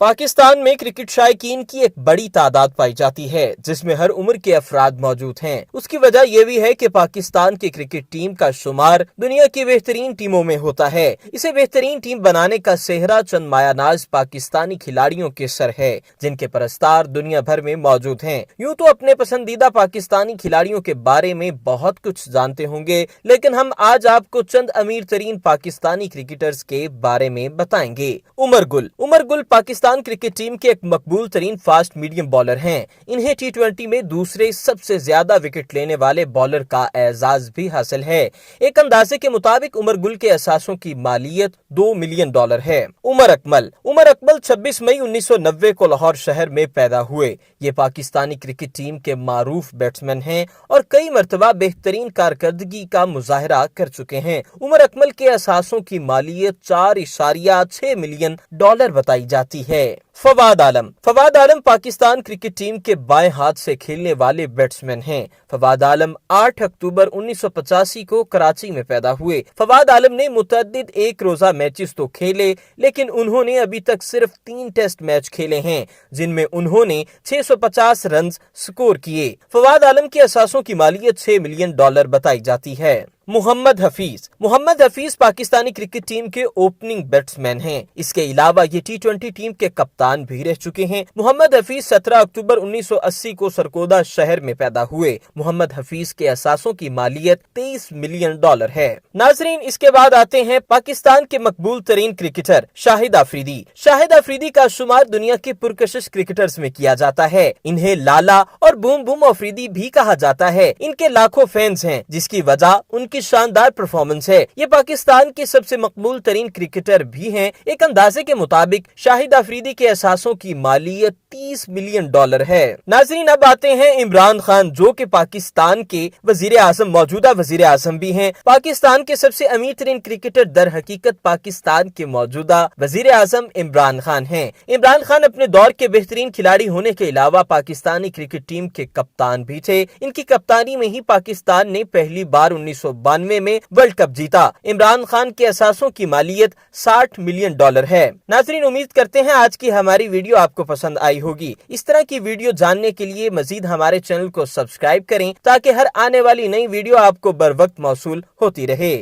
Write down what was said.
पाकिस्तान में क्रिकेट शायकीन की एक बड़ी तादाद पाई जाती है, जिसमें हर उम्र के अफराद मौजूद हैं। उसकी वजह यह भी है कि पाकिस्तान की क्रिकेट टीम का शुमार दुनिया की बेहतरीन टीमों में होता है। इसे बेहतरीन टीम बनाने का सेहरा चंद मायानाज पाकिस्तानी खिलाड़ियों के सर है, जिनके परस्तार दुनिया भर में मौजूद हैं। यूं तो अपने पसंदीदा पाकिस्तानी खिलाड़ियों के बारे में बहुत कुछ जानते होंगे, लेकिन हम आज आपको चंद अमीर तरीन पाकिस्तानी क्रिकेटर्स के बारे में बताएंगे। उमर गुल पाकिस्तान क्रिकेट टीम के एक मकबूल तरीन फास्ट मीडियम बॉलर हैं। इन्हें टी20 में दूसरे सबसे ज्यादा विकेट लेने वाले बॉलर का एजाज भी हासिल है। एक अंदाजे के मुताबिक उमर गुल के असासों की मालियत $2 मिलियन है। उमर अकमल 26 मई 1990 को लाहौर शहर में पैदा हुए। ये पाकिस्तानी क्रिकेट टीम के मारूफ बैट्समैन हैं और कई मरतबा बेहतरीन कारकर्दगी का मुजाहरा कर चुके हैं। उमर अकमल के असासों की मालियत $4.6 मिलियन बताई जाती है। फवाद आलम पाकिस्तान क्रिकेट टीम के बाएं हाथ से खेलने वाले बैट्समैन हैं। फवाद आलम 8 अक्टूबर 1985 को कराची में पैदा हुए। फवाद आलम ने मुतअद्दिद एक रोजा मैचेस तो खेले, लेकिन उन्होंने अभी तक सिर्फ 3 टेस्ट मैच खेले हैं, जिनमें उन्होंने 650 रन स्कोर किए। फवाद आलम के असासों की मालियत $6 मिलियन बताई जाती है। मोहम्मद हफीज पाकिस्तानी क्रिकेट टीम के ओपनिंग बैट्समैन हैं। इसके अलावा ये टी20 टीम के कप्तान भी रह चुके हैं। मोहम्मद हफीज 17 अक्टूबर 1980 को सरकोदा शहर में पैदा हुए। मोहम्मद हफीज के असासों की मालियत $23 मिलियन है। नाजरीन, इसके बाद आते हैं पाकिस्तान के मकबूल तरीन क्रिकेटर शाहिद आफरीदी का शुमार दुनिया के पुरकशिश क्रिकेटर्स में किया जाता है। इन्हें लाला और बूम बूम आफरीदी भी कहा जाता है। इनके लाखों फैंस हैं, जिसकी वजह उनकी शानदार परफॉर्मेंस है। ये पाकिस्तान के सबसे मकबूल तरीन क्रिकेटर भी हैं। एक अंदाजे के मुताबिक शाहिद आफरीदी के असासों की मालियत $30 मिलियन है। नाजरीन, अब आते हैं इमरान खान, जो कि पाकिस्तान के मौजूदा वजीर आजम भी हैं। पाकिस्तान के सबसे अमीर तरीन क्रिकेटर दर हकीकत पाकिस्तान के मौजूदा वजीर आजम इमरान खान हैं। इमरान खान अपने दौर के बेहतरीन खिलाड़ी होने के अलावा पाकिस्तानी क्रिकेट टीम के कप्तान भी थे। इनकी कप्तानी में ही पाकिस्तान ने पहली बार 1992 में वर्ल्ड कप जीता। इमरान खान के असासों की मालियत $60 मिलियन है। नाजरीन, उम्मीद करते हैं आज की हमारी वीडियो आपको पसंद आई होगी। इस तरह की वीडियो जानने के लिए मजीद हमारे चैनल को सब्सक्राइब करें, ताकि हर आने वाली नई वीडियो आपको बर वक्त मौसूल होती रहे।